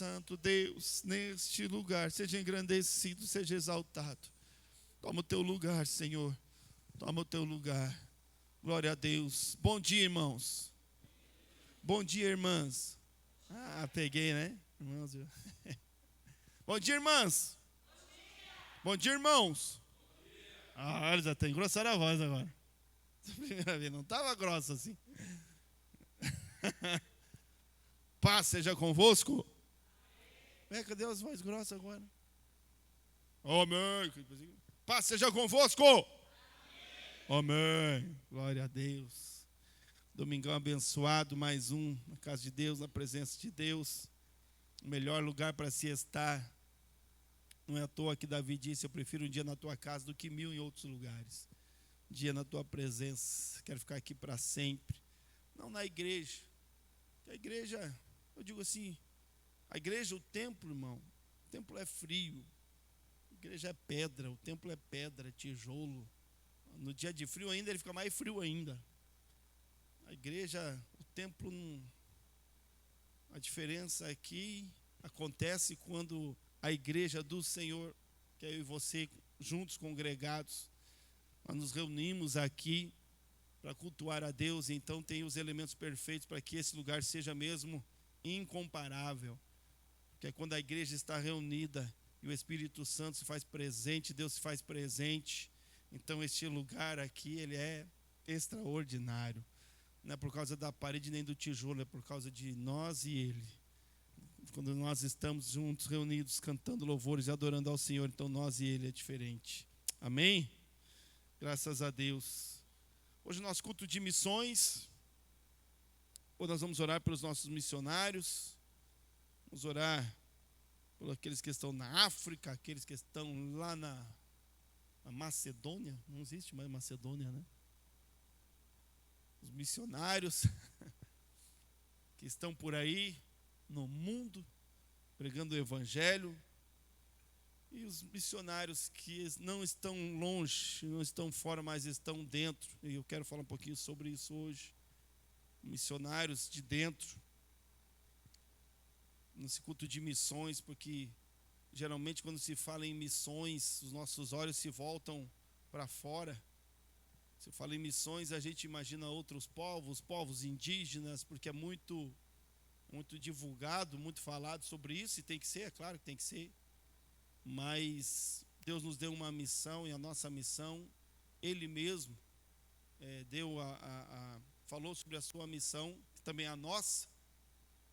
Santo, Deus, neste lugar, seja engrandecido, seja exaltado. Toma o teu lugar, Senhor. Toma o teu lugar. Glória a Deus. Bom dia, irmãos. Bom dia, irmãs. Ah, peguei, né? Irmãos. Bom dia, irmãs. Bom dia, irmãos. Ah, já tem engrossar a voz agora. Primeira vez, não estava grossa assim. Paz seja convosco. Cadê as vozes grossas agora? Amém. Paz seja convosco. Amém. Glória a Deus. Domingão abençoado, mais um na casa de Deus, na presença de Deus. O melhor lugar para se estar. Não é à toa que Davi disse: eu prefiro um dia na tua casa do que 1000 em outros lugares. Um dia na tua presença. Quero ficar aqui para sempre. Não na igreja. A igreja, eu digo assim, a igreja, o templo, irmão, o templo é frio. A igreja é pedra, o templo é pedra, tijolo. No dia de frio ainda, ele fica mais frio ainda. A igreja, o templo, a diferença aqui acontece quando a igreja do Senhor, que é eu e você, juntos, congregados, nós nos reunimos aqui para cultuar a Deus, e então tem os elementos perfeitos para que esse lugar seja mesmo incomparável. Que é quando a igreja está reunida e o Espírito Santo se faz presente, Deus se faz presente. Então este lugar aqui, ele é extraordinário. Não é por causa da parede nem do tijolo, é por causa de nós e Ele. Quando nós estamos juntos, reunidos, cantando louvores e adorando ao Senhor, então nós e Ele é diferente. Amém? Graças a Deus. Hoje nosso culto de missões. Hoje nós vamos orar pelos nossos missionários. Vamos orar por aqueles que estão na África, aqueles que estão lá na Macedônia. Não existe mais Macedônia, né? Os missionários que estão por aí no mundo pregando o evangelho, e os missionários que não estão longe, não estão fora, mas estão dentro. E eu quero falar um pouquinho sobre isso hoje. Missionários de dentro, nesse culto de missões, porque geralmente quando se fala em missões, os nossos olhos se voltam para fora. Se fala em missões, a gente imagina outros povos, povos indígenas, porque é muito divulgado, muito falado sobre isso, e tem que ser, é claro que tem que ser. Mas Deus nos deu uma missão, e a nossa missão, Ele mesmo falou sobre a sua missão, que também é a nossa,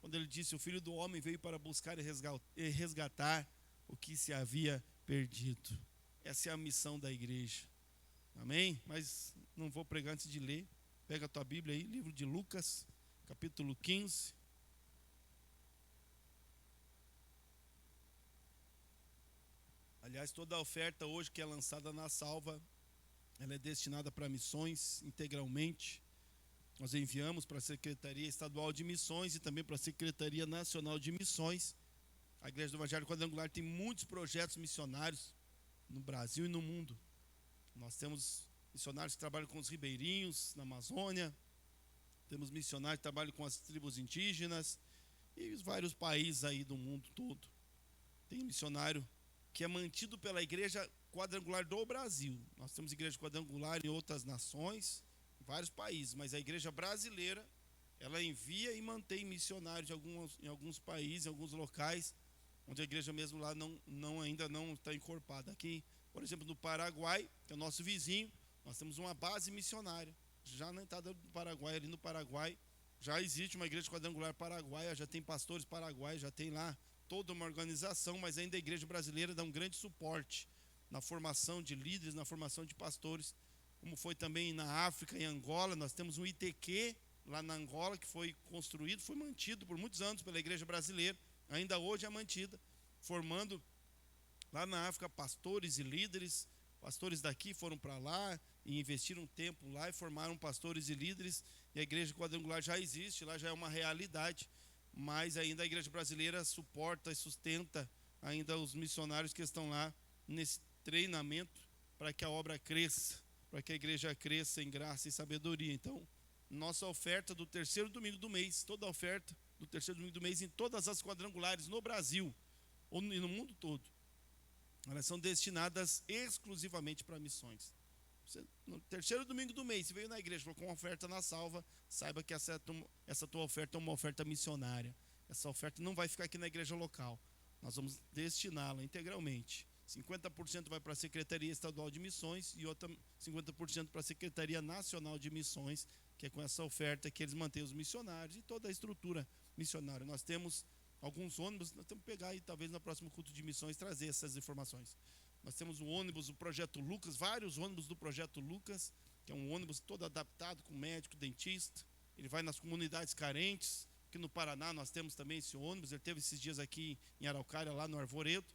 quando Ele disse: o Filho do Homem veio para buscar e resgatar o que se havia perdido. Essa é a missão da igreja. Amém? Mas não vou pregar antes de ler. Pega a tua Bíblia aí, livro de Lucas, capítulo 15. Aliás, toda a oferta hoje que é lançada na Salva, ela é destinada para missões integralmente. Nós enviamos para a Secretaria Estadual de Missões e também para a Secretaria Nacional de Missões. A Igreja do Evangelho Quadrangular tem muitos projetos missionários no Brasil e no mundo. Nós temos missionários que trabalham com os ribeirinhos na Amazônia, temos missionários que trabalham com as tribos indígenas e os vários países aí do mundo todo. Tem missionário que é mantido pela Igreja Quadrangular do Brasil. Nós temos igreja quadrangular em outras nações, em vários países, mas a igreja brasileira, ela envia e mantém missionários em alguns países, em alguns locais, onde a igreja mesmo lá ainda não está encorpada. Aqui, por exemplo, no Paraguai, que é o nosso vizinho, nós temos uma base missionária. Já na entrada do Paraguai, ali no Paraguai, já existe uma igreja quadrangular paraguaia, já tem pastores paraguaios, já tem lá toda uma organização, mas ainda a igreja brasileira dá um grande suporte na formação de líderes, na formação de pastores, como foi também na África, em Angola. Nós temos um ITQ lá na Angola, que foi construído, foi mantido por muitos anos pela igreja brasileira, ainda hoje é mantida, formando lá na África pastores e líderes. Pastores daqui foram para lá e investiram tempo lá e formaram pastores e líderes, e a igreja quadrangular já existe, lá já é uma realidade, mas ainda a igreja brasileira suporta e sustenta ainda os missionários que estão lá nesse treinamento para que a obra cresça, para que a igreja cresça em graça e sabedoria. Então, nossa oferta do terceiro domingo do mês, toda a oferta do terceiro domingo do mês em todas as quadrangulares no Brasil e no mundo todo. Elas são destinadas exclusivamente para missões. Você, no terceiro domingo do mês, se veio na igreja, colocou uma oferta na salva, saiba que essa tua oferta é uma oferta missionária. Essa oferta não vai ficar aqui na igreja local. Nós vamos destiná-la integralmente. 50% vai para a Secretaria Estadual de Missões e outra 50% para a Secretaria Nacional de Missões, que é com essa oferta que eles mantêm os missionários e toda a estrutura missionária. Nós temos alguns ônibus, nós temos que pegar aí, talvez no próximo culto de missões, trazer essas informações. Nós temos o ônibus do Projeto Lucas, vários ônibus do Projeto Lucas, que é um ônibus todo adaptado com médico, dentista. Ele vai nas comunidades carentes. Aqui no Paraná nós temos também esse ônibus, ele teve esses dias aqui em Araucária, lá no Arvoredo,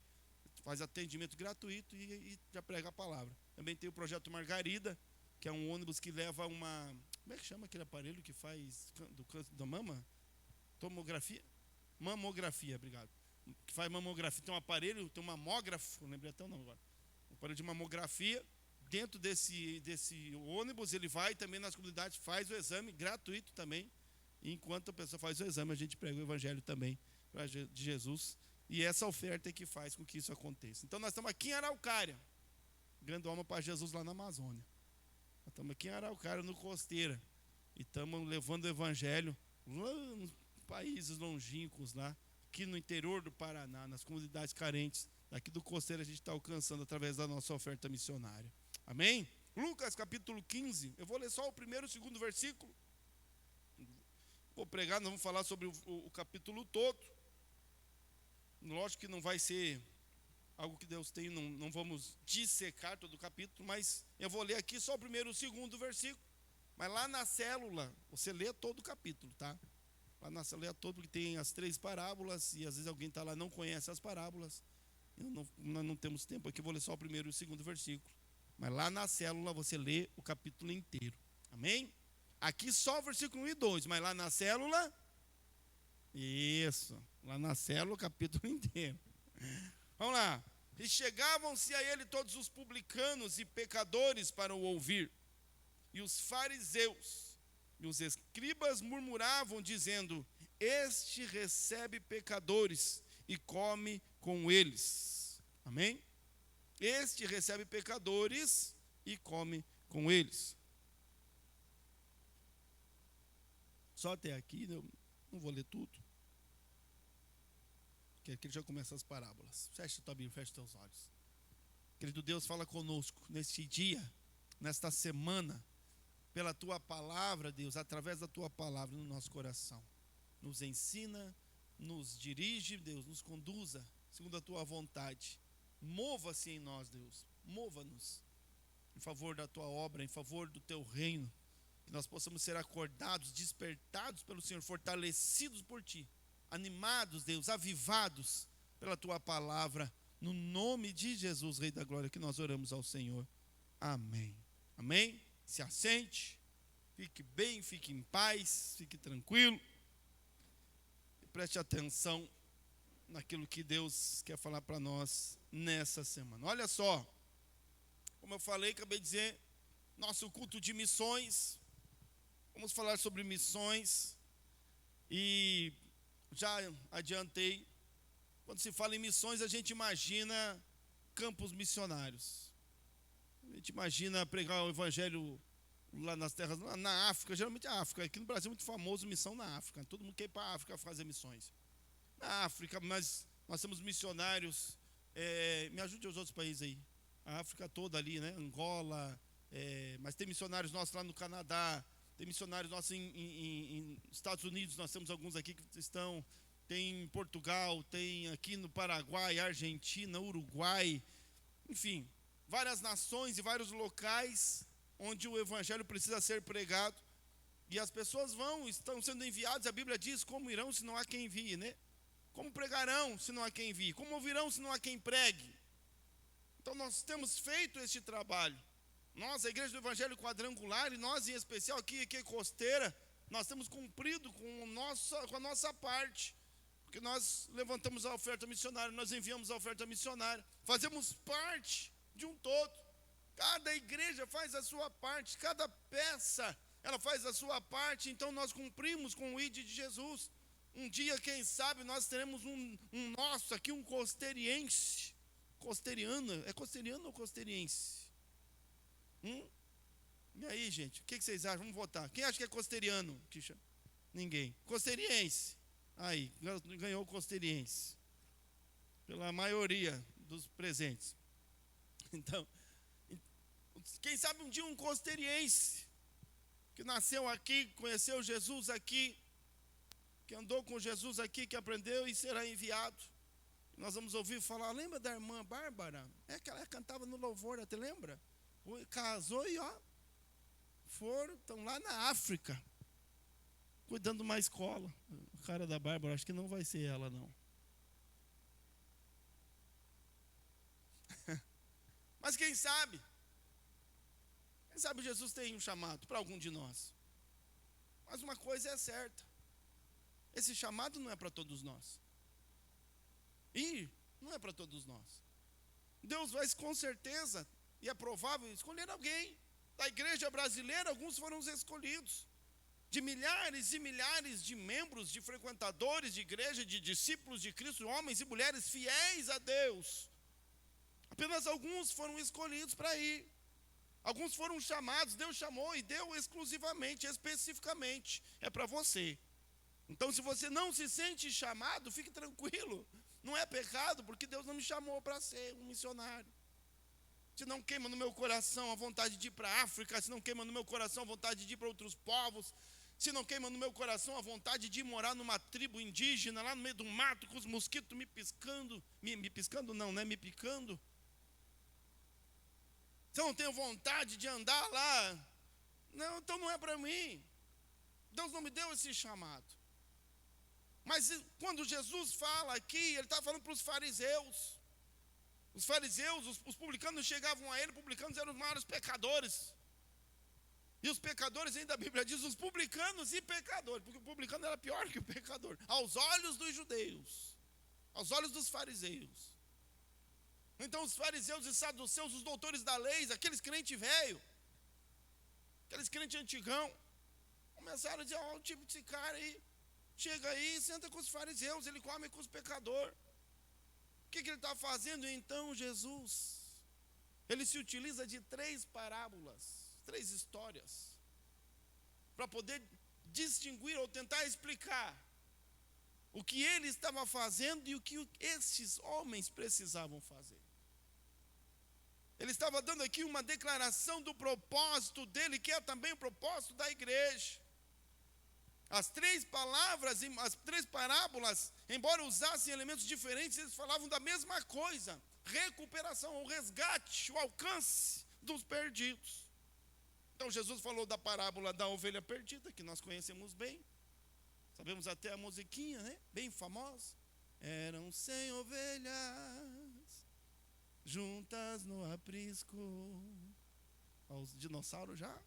faz atendimento gratuito e já prega a palavra. Também tem o Projeto Margarida, que é um ônibus que leva uma... Como é que chama aquele aparelho que faz do câncer da mama? Tomografia? Mamografia, obrigado. Que faz mamografia. Tem um aparelho, tem um mamógrafo, não lembrei até o nome agora. Um aparelho de mamografia. Dentro desse ônibus, ele vai também nas comunidades, faz o exame gratuito também. E enquanto a pessoa faz o exame, a gente prega o evangelho também de Jesus. E essa oferta é que faz com que isso aconteça. Então nós estamos aqui em Araucária, ganhando alma para Jesus lá na Amazônia. Nós estamos aqui em Araucária, no Costeira. E estamos levando o evangelho lá nos países longínquos lá, aqui no interior do Paraná, nas comunidades carentes. Daqui do Costeira a gente está alcançando através da nossa oferta missionária. Amém? Lucas capítulo 15, eu vou ler só o primeiro e o segundo versículo. Vou pregar, nós vamos falar sobre o capítulo todo. Lógico que não vai ser algo que Deus tem, não vamos dissecar todo o capítulo, mas eu vou ler aqui só o primeiro e o segundo versículo. Mas lá na célula, você lê todo o capítulo, tá? Lá na célula, lê todo, porque tem as 3 parábolas, e às vezes alguém está lá e não conhece as parábolas. Nós não temos tempo aqui, eu vou ler só o primeiro e o segundo versículo. Mas lá na célula você lê o capítulo inteiro. Amém? Aqui só o versículo 1 e 2, mas lá na célula, isso, lá na célula o capítulo inteiro. Vamos lá. E chegavam-se a ele todos os publicanos e pecadores para o ouvir. E os fariseus e os escribas murmuravam, dizendo: este recebe pecadores e come com eles. Amém? Este recebe pecadores e come com eles. Só até aqui, eu não vou ler tudo. Porque aqui já começa as parábolas. Fecha tua Bíblia, fecha teus olhos. Querido Deus, fala conosco neste dia, nesta semana, pela tua palavra, Deus, através da tua palavra no nosso coração. Nos ensina, nos dirige, Deus, nos conduza, segundo a tua vontade. Mova-se em nós, Deus, mova-nos em favor da tua obra, em favor do teu reino, que nós possamos ser acordados, despertados pelo Senhor, fortalecidos por ti, animados, Deus, avivados pela tua palavra, no nome de Jesus, Rei da Glória, que nós oramos ao Senhor. Amém. Amém? Se assente, fique bem, fique em paz, fique tranquilo, e preste atenção naquilo que Deus quer falar para nós nessa semana. Olha só, como eu falei, acabei de dizer, nosso culto de missões, vamos falar sobre missões, e já adiantei, quando se fala em missões, a gente imagina campos missionários, a gente imagina pregar o evangelho lá nas terras, na África, geralmente a África, aqui no Brasil é muito famoso missão na África, todo mundo quer ir para a África fazer missões, na África, mas nós temos missionários, me ajude os outros países aí, a África toda ali, né, Angola, mas tem missionários nossos lá no Canadá, tem missionários nossos em Estados Unidos, nós temos alguns aqui que estão, tem em Portugal, tem aqui no Paraguai, Argentina, Uruguai, enfim, várias nações e vários locais onde o evangelho precisa ser pregado, e as pessoas estão sendo enviadas, a Bíblia diz, como irão se não há quem envie, né? Como pregarão se não há quem envie? Como ouvirão se não há quem pregue? Então nós temos feito este trabalho. Nós, a Igreja do Evangelho Quadrangular, e nós em especial aqui em Costeira, nós temos cumprido com a nossa parte, porque nós levantamos a oferta missionária, nós enviamos a oferta missionária, fazemos parte de um todo. Cada igreja faz a sua parte, cada peça, ela faz a sua parte, então nós cumprimos com o ID de Jesus. Um dia, quem sabe, nós teremos um nosso aqui, um costeriense. Costeriano, é costeriano ou costeriense? E aí, gente, o que vocês acham? Vamos votar. Quem acha que é costeriano? Ninguém. Costeriense. Aí, ganhou o costeriense. Pela maioria dos presentes. Então, quem sabe um dia um costeriense, que nasceu aqui, conheceu Jesus aqui, que andou com Jesus aqui, que aprendeu e será enviado. Nós vamos ouvir falar, lembra da irmã Bárbara? É que ela cantava no louvor, até lembra? Casou e estão lá na África, cuidando de uma escola. O cara da Bárbara, acho que não vai ser ela, não. Mas quem sabe Jesus tem um chamado para algum de nós. Mas uma coisa é certa, esse chamado não é para todos nós. E não é para todos nós. Deus vai com certeza, e é provável, escolher alguém. Da igreja brasileira, alguns foram os escolhidos. De milhares e milhares de membros, de frequentadores de igreja, de discípulos de Cristo, homens e mulheres fiéis a Deus. Apenas alguns foram escolhidos para ir. Alguns foram chamados, Deus chamou e deu exclusivamente, especificamente. É para você. Então, se você não se sente chamado, fique tranquilo. Não é pecado, porque Deus não me chamou para ser um missionário. Se não queima no meu coração a vontade de ir para a África, se não queima no meu coração a vontade de ir para outros povos, se não queima no meu coração a vontade de ir morar numa tribo indígena, lá no meio do mato, com os mosquitos me piscando, me piscando não, né? Me picando. Se eu não tenho vontade de andar lá, não, então não é para mim. Deus não me deu esse chamado. Mas quando Jesus fala aqui, ele está falando para os fariseus. Os fariseus, os publicanos chegavam a ele, publicanos eram os maiores pecadores. E os pecadores, ainda a Bíblia diz, os publicanos e pecadores, porque o publicano era pior que o pecador, aos olhos dos judeus, aos olhos dos fariseus. Então os fariseus e saduceus, os doutores da lei, aqueles crentes velhos, aqueles crentes antigão, começaram a dizer, o tipo desse cara aí, chega aí e senta com os fariseus, ele come com os pecadores. O que ele está fazendo então, Jesus? Ele se utiliza de 3 parábolas, 3 histórias, para poder distinguir ou tentar explicar o que ele estava fazendo e o que esses homens precisavam fazer. Ele estava dando aqui uma declaração do propósito dele, que é também o propósito da igreja. As 3 palavras, as 3 parábolas, embora usassem elementos diferentes, eles falavam da mesma coisa: recuperação, o resgate, o alcance dos perdidos. Então Jesus falou da parábola da ovelha perdida, que nós conhecemos bem. Sabemos até a musiquinha, né? Bem famosa. Eram 100 ovelhas juntas no aprisco. Os dinossauros já.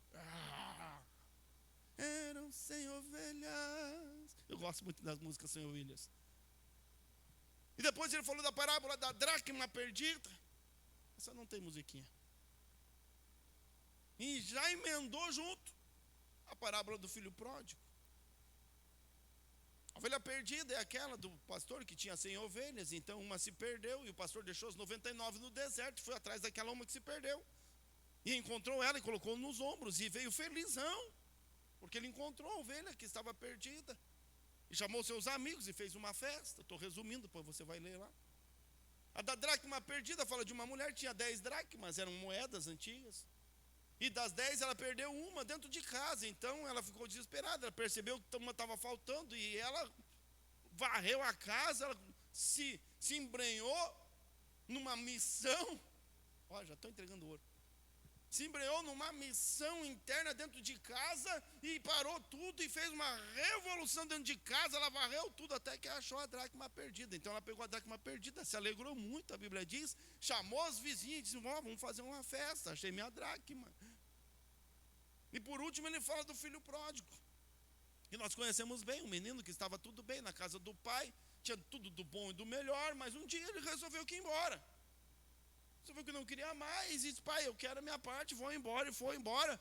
Eram 100 ovelhas. Eu gosto muito das músicas 100 ovelhas. E depois ele falou da parábola da dracma perdida. Essa não tem musiquinha. E já emendou junto a parábola do filho pródigo. A ovelha perdida é aquela do pastor que tinha 100 ovelhas, então uma se perdeu e o pastor deixou as 99 no deserto, foi atrás daquela uma que se perdeu. E encontrou ela e colocou nos ombros e veio felizão, porque ele encontrou a ovelha que estava perdida. E chamou seus amigos e fez uma festa. Estou resumindo, depois você vai ler lá. A da dracma perdida fala de uma mulher que tinha 10 dracmas, eram moedas antigas. E das 10 ela perdeu uma dentro de casa, então ela ficou desesperada, ela percebeu que uma estava faltando e ela varreu a casa, ela se embrenhou numa missão, já estou entregando ouro, se embrenhou numa missão interna dentro de casa e parou tudo e fez uma revolução dentro de casa, ela varreu tudo até que achou a dracma perdida. Então ela pegou a dracma perdida, se alegrou muito, a Bíblia diz, chamou os vizinhos e disse, vamos fazer uma festa, achei minha dracma. E por último ele fala do filho pródigo, que nós conhecemos bem, um menino que estava tudo bem na casa do pai, tinha tudo do bom e do melhor, mas um dia ele resolveu que ir embora. Resolveu que não queria mais e disse, pai, eu quero a minha parte, vou embora, e foi embora.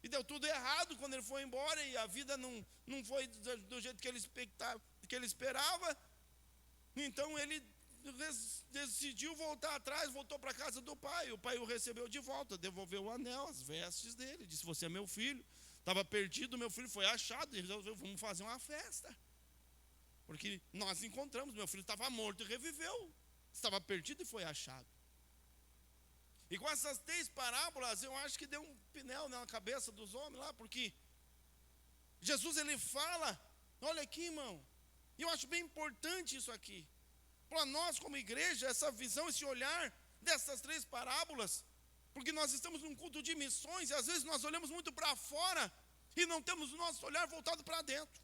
E deu tudo errado quando ele foi embora e a vida não foi do jeito que ele que ele esperava. Então ele decidiu voltar atrás, voltou para a casa do pai. O pai o recebeu de volta, devolveu o anel, as vestes dele, disse: você é meu filho. Estava perdido, meu filho foi achado, e resolveu: vamos fazer uma festa, porque nós encontramos, meu filho estava morto e reviveu, estava perdido e foi achado. E com essas 3 parábolas, eu acho que deu um pinel na cabeça dos homens lá, porque Jesus ele fala, olha aqui, irmão, e eu acho bem importante isso aqui, para nós como igreja, essa visão, esse olhar dessas 3 parábolas, porque nós estamos num culto de missões, e às vezes nós olhamos muito para fora, e não temos o nosso olhar voltado para dentro,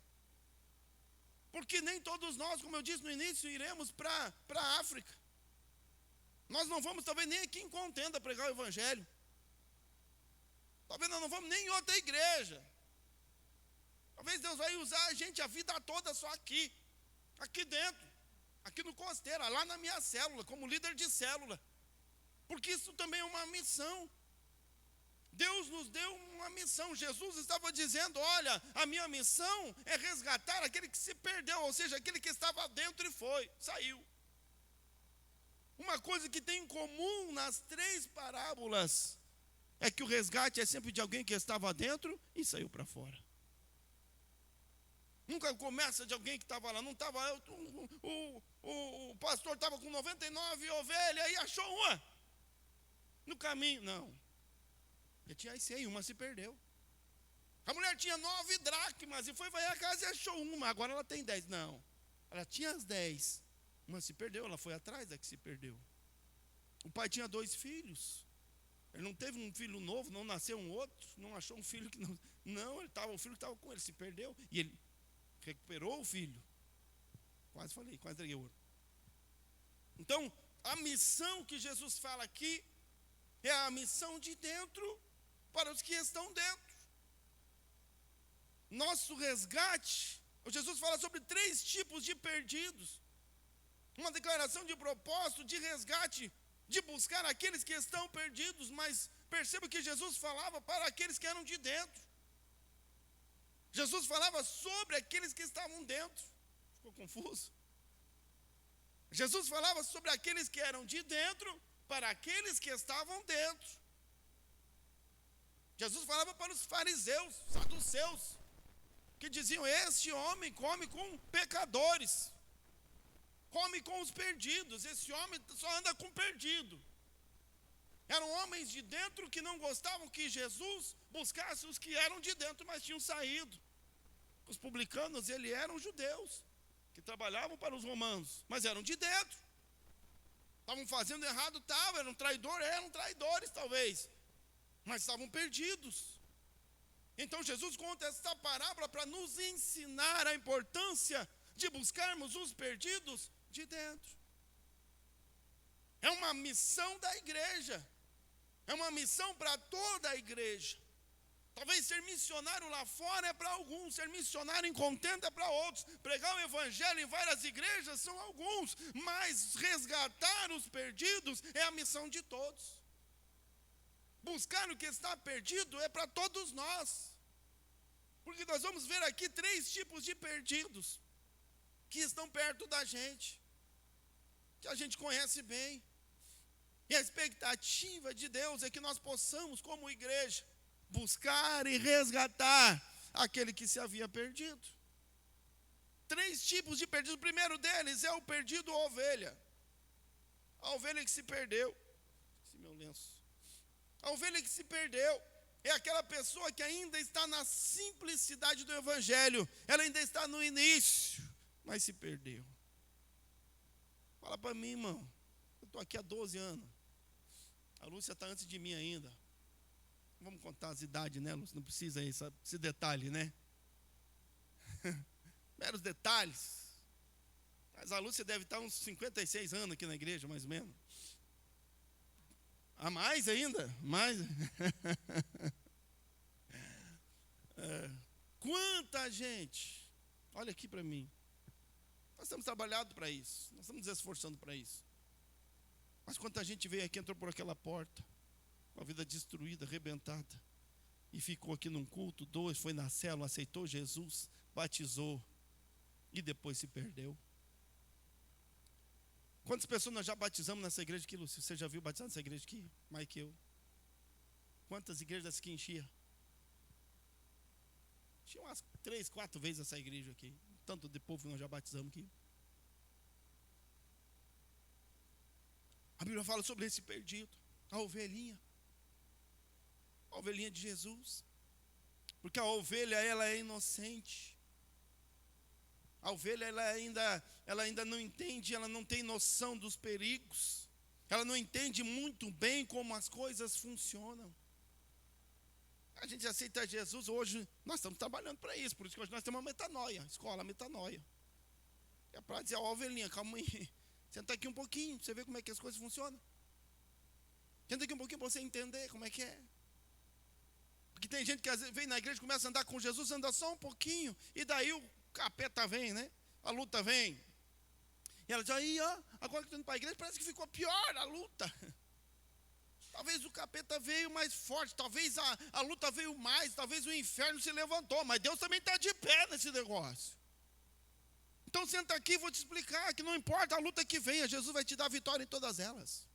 porque nem todos nós, como eu disse no início, iremos para a África. Nós não vamos talvez nem aqui em Contenda pregar o evangelho, talvez nós não vamos nem em outra igreja, talvez Deus vai usar a gente a vida toda só aqui dentro, aqui no Costeira, lá na minha célula, como líder de célula, porque isso também é uma missão. Deus nos deu uma missão. Jesus estava dizendo: olha, a minha missão é resgatar aquele que se perdeu, ou seja, aquele que estava dentro e saiu. Uma coisa que tem em comum nas 3 parábolas é que o resgate é sempre de alguém que estava dentro e saiu para fora. Nunca começa de alguém que estava lá. Não estava, o pastor estava com 99 ovelhas e achou uma no caminho. Não. Ele tinha 100, uma se perdeu. A mulher tinha 9 dracmas e foi vai à casa e achou uma. Agora ela tem 10. Não. Ela tinha as 10. Uma se perdeu, ela foi atrás da que se perdeu. O pai tinha 2 filhos. Ele não teve um filho novo, não nasceu um outro, não achou um filho que não. Não, o filho que estava com ele se perdeu. E ele recuperou o filho. Quase falei, quase entreguei ouro. Então, a missão que Jesus fala aqui é a missão de dentro para os que estão dentro. Nosso resgate, Jesus fala sobre 3 tipos de perdidos. Uma declaração de propósito, de resgate, de buscar aqueles que estão perdidos, mas perceba que Jesus falava para aqueles que eram de dentro. Jesus falava sobre aqueles que estavam dentro. Ficou confuso? Jesus falava sobre aqueles que eram de dentro para aqueles que estavam dentro. Jesus falava para os fariseus, saduceus, que diziam: este homem come com pecadores, come com os perdidos, esse homem só anda com perdido. Eram homens de dentro que não gostavam que Jesus buscasse os que eram de dentro, mas tinham saído. Os publicanos, eles eram judeus, que trabalhavam para os romanos, mas eram de dentro. Estavam fazendo errado, eram traidores talvez, mas estavam perdidos. Então Jesus conta esta parábola para nos ensinar a importância de buscarmos os perdidos de dentro. É uma missão da igreja, é uma missão para toda a igreja. Talvez ser missionário lá fora é para alguns, ser missionário em Contenda é para outros, pregar o evangelho em várias igrejas são alguns, mas resgatar os perdidos é a missão de todos. Buscar o que está perdido é para todos nós, porque nós vamos ver aqui 3 tipos de perdidos que estão perto da gente, que a gente conhece bem, e a expectativa de Deus é que nós possamos, como igreja, buscar e resgatar aquele que se havia perdido. 3 tipos de perdidos. O primeiro deles é o perdido ovelha. A ovelha que se perdeu. Esse meu lenço. A ovelha que se perdeu é aquela pessoa que ainda está na simplicidade do evangelho. Ela ainda está no início, mas se perdeu. Fala para mim, irmão. Eu estou aqui há 12 anos. A Lúcia está antes de mim ainda. Vamos contar as idades, né, Lúcia? Não precisa esse detalhe, né? Meros detalhes. Mas a Lúcia deve estar uns 56 anos aqui na igreja, mais ou menos. A mais ainda? Mais? Quanta gente! Olha aqui para mim. Nós estamos trabalhando para isso. Nós estamos nos esforçando para isso. Mas quanta gente veio aqui, entrou por aquela porta, com a vida destruída, arrebentada, e ficou aqui num culto, 2, foi na célula, aceitou Jesus, batizou, e depois se perdeu. Quantas pessoas nós já batizamos nessa igreja aqui, Lúcio? Você já viu batizar nessa igreja aqui? Mais que eu. Quantas igrejas que enchia? Tinha umas 3, 4 vezes essa igreja aqui. Tanto de povo que nós já batizamos aqui. A Bíblia fala sobre esse perdido, a ovelhinha de Jesus. Porque a ovelha, ela é inocente. A ovelha, ela ainda não entende, ela não tem noção dos perigos. Ela não entende muito bem como as coisas funcionam. A gente aceita Jesus hoje, nós estamos trabalhando para isso, por isso que hoje nós temos uma metanoia, escola metanoia. É para dizer, ó, ovelhinha, calma aí, senta aqui um pouquinho, você vê como é que as coisas funcionam. Senta aqui um pouquinho para você entender como é que é. Porque tem gente que às vezes vem na igreja, começa a andar com Jesus, anda só um pouquinho, e daí o capeta vem, né? A luta vem. E ela diz, aí ó, agora que estou indo para a igreja, parece que ficou pior a luta. Talvez o capeta veio mais forte, talvez a luta veio mais, talvez o inferno se levantou, mas Deus também está de pé nesse negócio. Então senta aqui e vou te explicar que não importa a luta que venha, Jesus vai te dar vitória em todas elas.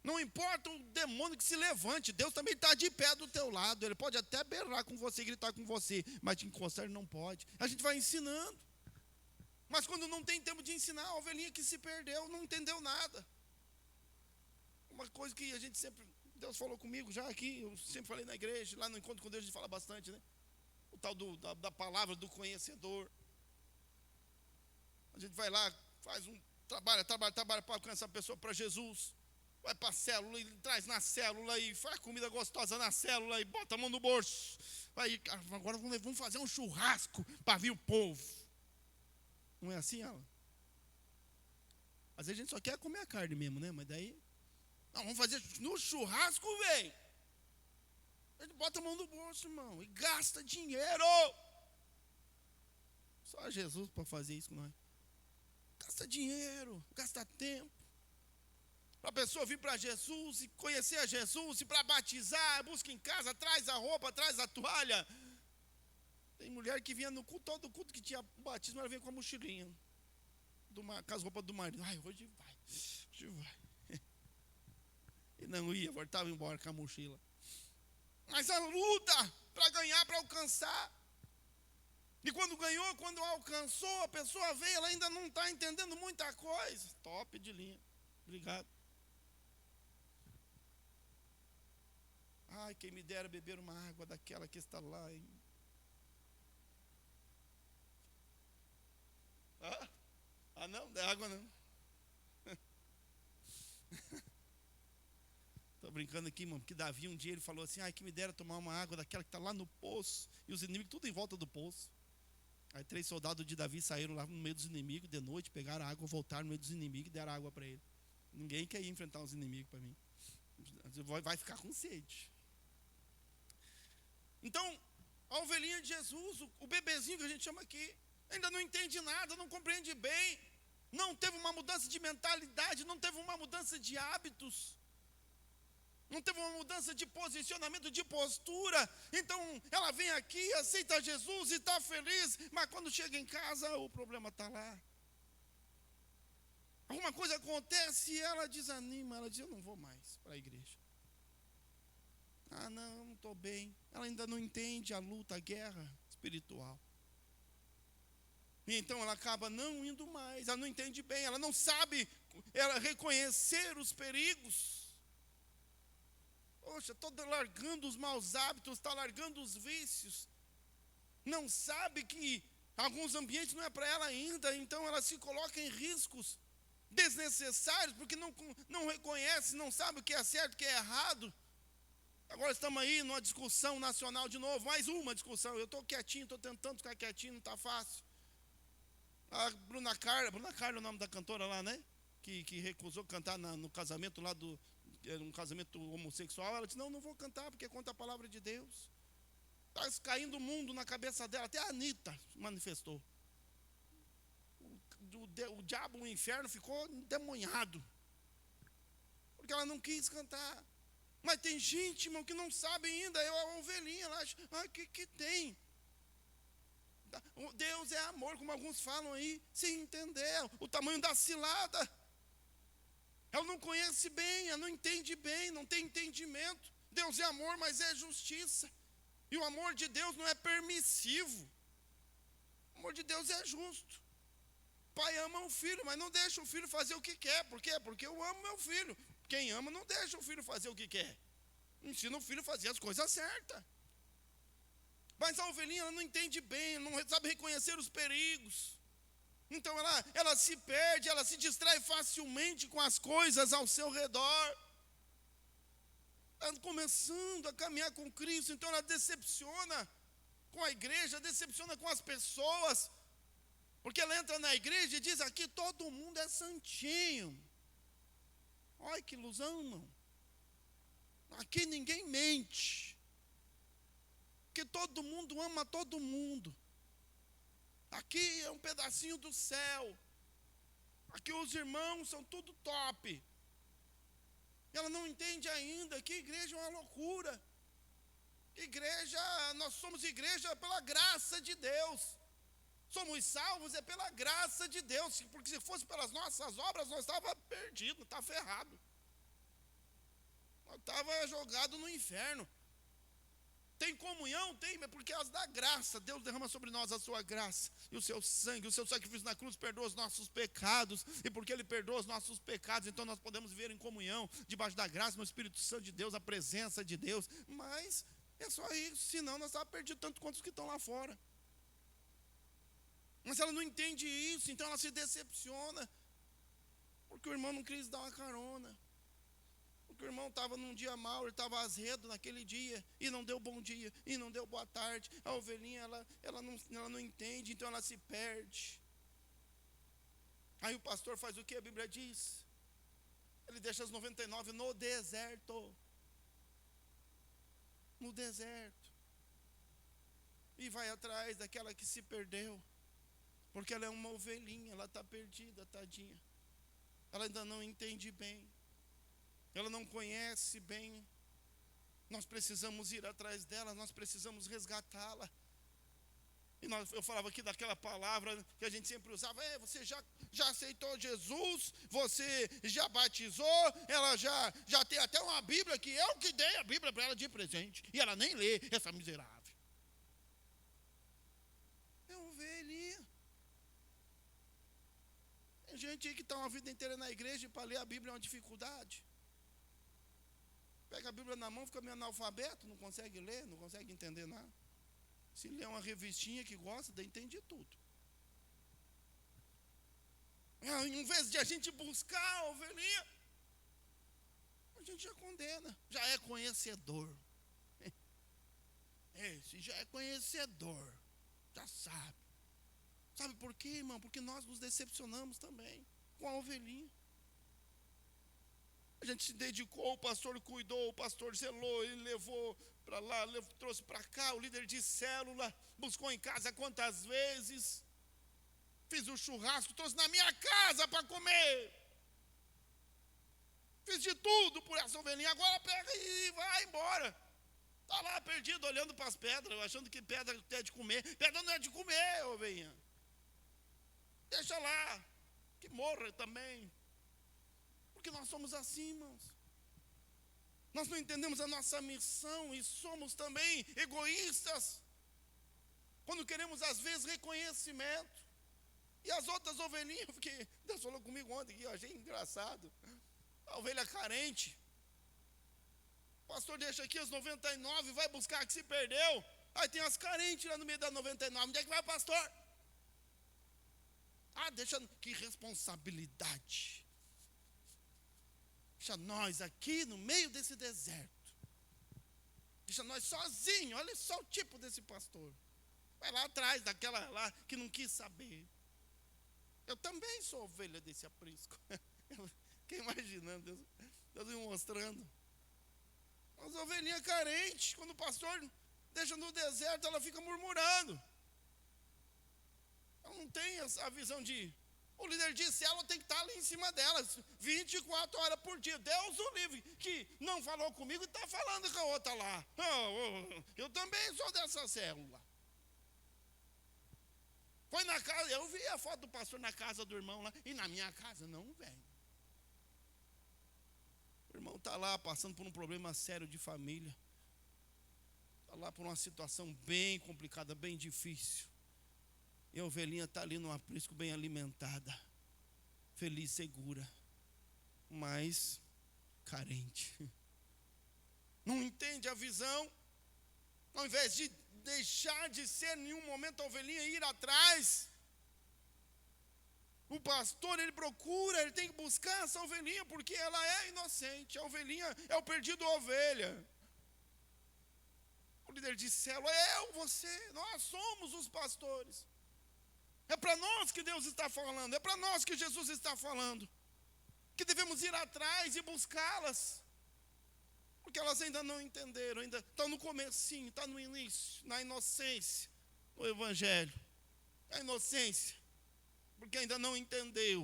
Não importa o demônio que se levante, Deus também está de pé do teu lado. Ele pode até berrar com você, gritar com você, mas te encostar ele não pode. A gente vai ensinando. Mas quando não tem tempo de ensinar, a ovelhinha que se perdeu, não entendeu nada. Uma coisa que a gente sempre, Deus falou comigo já aqui, eu sempre falei na igreja, lá no encontro com Deus a gente fala bastante, né? O tal da palavra do conhecedor. A gente vai lá, faz trabalha para alcançar a pessoa para Jesus. Vai para a célula e traz na célula e faz comida gostosa na célula e bota a mão no bolso. Aí, agora vamos fazer um churrasco para vir o povo. Não é assim, ela? Às vezes a gente só quer comer a carne mesmo, né? Mas daí, não, vamos fazer no churrasco, velho. A gente bota a mão no bolso, irmão, e gasta dinheiro. Só Jesus para fazer isso com nós. Gasta dinheiro, gasta tempo. Para a pessoa vir para Jesus e conhecer a Jesus, e para batizar, busca em casa, traz a roupa, traz a toalha. Tem mulher que vinha no culto, todo culto que tinha batismo, ela vinha com a mochilinha, com as roupas do marido. Ai, hoje vai. E não ia, voltava embora com a mochila. Mas a luta para ganhar, para alcançar. E quando ganhou, quando alcançou, a pessoa veio, ela ainda não está entendendo muita coisa. Top de linha. Obrigado. Ai, quem me dera beber uma água daquela que está lá. Não, não é água não. Estou brincando aqui, irmão, porque Davi um dia ele falou assim, ai, que me dera tomar uma água daquela que está lá no poço. E os inimigos tudo em volta do poço. Aí 3 soldados de Davi saíram lá no meio dos inimigos, de noite, pegaram a água, voltaram no meio dos inimigos e deram água para ele. Ninguém quer ir enfrentar os inimigos para mim. Vai ficar com sede. Então, a ovelhinha de Jesus, o bebezinho que a gente chama aqui, ainda não entende nada, não compreende bem, não teve uma mudança de mentalidade, não teve uma mudança de hábitos, não teve uma mudança de posicionamento, de postura. Então, ela vem aqui, aceita Jesus e está feliz, mas quando chega em casa, o problema está lá. Alguma coisa acontece e ela desanima, ela diz, eu não vou mais para a igreja. Ah, não estou bem. Ela ainda não entende a luta, a guerra espiritual. E então ela acaba não indo mais, ela não entende bem, ela não sabe reconhecer os perigos. Poxa, estou largando os maus hábitos, está largando os vícios. Não sabe que alguns ambientes não é para ela ainda, então ela se coloca em riscos desnecessários, porque não reconhece, não sabe o que é certo, o que é errado. Agora estamos aí numa discussão nacional de novo, mais uma discussão. Eu estou quietinho, estou tentando ficar quietinho, não está fácil. A Bruna Carla é o nome da cantora lá, né? Que recusou cantar no casamento lá um casamento homossexual. Ela disse, não vou cantar porque é contra a palavra de Deus. Está caindo o mundo na cabeça dela, até a Anitta manifestou. O diabo, o inferno ficou endemoniado, porque ela não quis cantar. Mas tem gente, irmão, que não sabe ainda, é a ovelhinha, ela acha, o que tem? Deus é amor, como alguns falam aí, sem entender o tamanho da cilada. Ela não conhece bem, ela não entende bem, não tem entendimento. Deus é amor, mas é justiça. E o amor de Deus não é permissivo. O amor de Deus é justo. O pai ama o filho, mas não deixa o filho fazer o que quer. Por quê? Porque eu amo meu filho. Quem ama não deixa o filho fazer o que quer. Ensina o filho a fazer as coisas certas. Mas a ovelhinha, ela não entende bem, não sabe reconhecer os perigos. Então ela se perde, ela se distrai facilmente com as coisas ao seu redor. Ela começando a caminhar com Cristo, então ela decepciona com a igreja, decepciona com as pessoas. Porque ela entra na igreja e diz: aqui todo mundo é santinho. Olha que ilusão, irmão. Aqui ninguém mente. Porque todo mundo ama todo mundo. Aqui é um pedacinho do céu. Aqui os irmãos são tudo top. Ela não entende ainda que igreja é uma loucura. Igreja, nós somos igreja pela graça de Deus. Somos salvos é pela graça de Deus. Porque se fosse pelas nossas obras, nós estávamos perdidos, estávamos ferrados. Nós estávamos jogados no inferno. Tem comunhão? Tem, mas por causa da graça. Deus derrama sobre nós a sua graça. E o seu sacrifício na cruz perdoa os nossos pecados. E porque Ele perdoa os nossos pecados, então nós podemos viver em comunhão, debaixo da graça, no Espírito Santo de Deus, a presença de Deus. Mas é só isso, senão nós estávamos perdidos tanto quanto os que estão lá fora. Mas ela não entende isso, então ela se decepciona. Porque o irmão não quis dar uma carona. Porque o irmão estava num dia mau, ele estava azedo naquele dia, e não deu bom dia, e não deu boa tarde. A ovelhinha, ela não entende, então ela se perde. Aí o pastor faz o que a Bíblia diz? Ele deixa as 99 no deserto. No deserto. E vai atrás daquela que se perdeu. Porque ela é uma ovelhinha, ela está perdida, tadinha. Ela ainda não entende bem. Ela não conhece bem. Nós precisamos ir atrás dela, nós precisamos resgatá-la. E eu falava aqui daquela palavra que a gente sempre usava: você já aceitou Jesus, você já batizou, ela já tem até uma Bíblia, que eu que dei a Bíblia para ela de presente. E ela nem lê, essa miserável. É ovelhinha. Tem gente aí que está uma vida inteira na igreja e para ler a Bíblia é uma dificuldade. Pega a Bíblia na mão, fica meio analfabeto, não consegue ler, não consegue entender nada. Se lê uma revistinha que gosta, daí entende tudo. Em vez de a gente buscar a ovelhinha, a gente já condena, já é conhecedor. Esse já é conhecedor, já sabe. Sabe por quê, irmão? Porque nós nos decepcionamos também com a ovelhinha. A gente se dedicou, o pastor cuidou, o pastor zelou, ele levou para lá, trouxe para cá, o líder de célula, buscou em casa quantas vezes, fiz o churrasco, trouxe na minha casa para comer, fiz de tudo por essa ovelhinha, agora pega e vai embora. Está lá perdido, olhando para as pedras, achando que pedra é de comer. Pedra não é de comer, ovelhinha. Deixa lá, que morra também. Porque nós somos assim, irmãos. Nós não entendemos a nossa missão e somos também egoístas. Quando queremos, às vezes, reconhecimento. E as outras ovelhinhas, porque Deus falou comigo ontem, que eu achei engraçado. A ovelha carente. O pastor deixa aqui as 99, vai buscar a que se perdeu. Aí tem as carentes lá no meio das 99. Onde é que vai, pastor? Deixa, que responsabilidade. Deixa nós aqui no meio desse deserto. Deixa nós sozinhos. Olha só o tipo desse pastor. Vai lá atrás daquela lá que não quis saber. Eu também sou ovelha desse aprisco. Fiquei imaginando, Deus me mostrando. As ovelhinhas carentes, quando o pastor deixa no deserto, ela fica murmurando. Ela não tem a visão de... O líder de célula tem que estar ali em cima delas, 24 horas por dia. Deus o livre, que não falou comigo e está falando com a outra lá. Eu também sou dessa célula. Foi na casa, eu vi a foto do pastor na casa do irmão lá, e na minha casa não, velho. O irmão está lá passando por um problema sério de família. Está lá por uma situação bem complicada, bem difícil. E a ovelhinha está ali no aprisco, bem alimentada, feliz, segura, mas carente. Não entende a visão. Ao invés de deixar de ser em nenhum momento a ovelhinha e ir atrás, o pastor, ele procura, ele tem que buscar essa ovelhinha, porque ela é inocente. A ovelhinha é o perdido ovelha. O líder de célula, eu, você, nós somos os pastores. É para nós que Deus está falando, é para nós que Jesus está falando, que devemos ir atrás e buscá-las, porque elas ainda não entenderam, ainda estão no comecinho, está no início, na inocência do Evangelho. A inocência, porque ainda não entendeu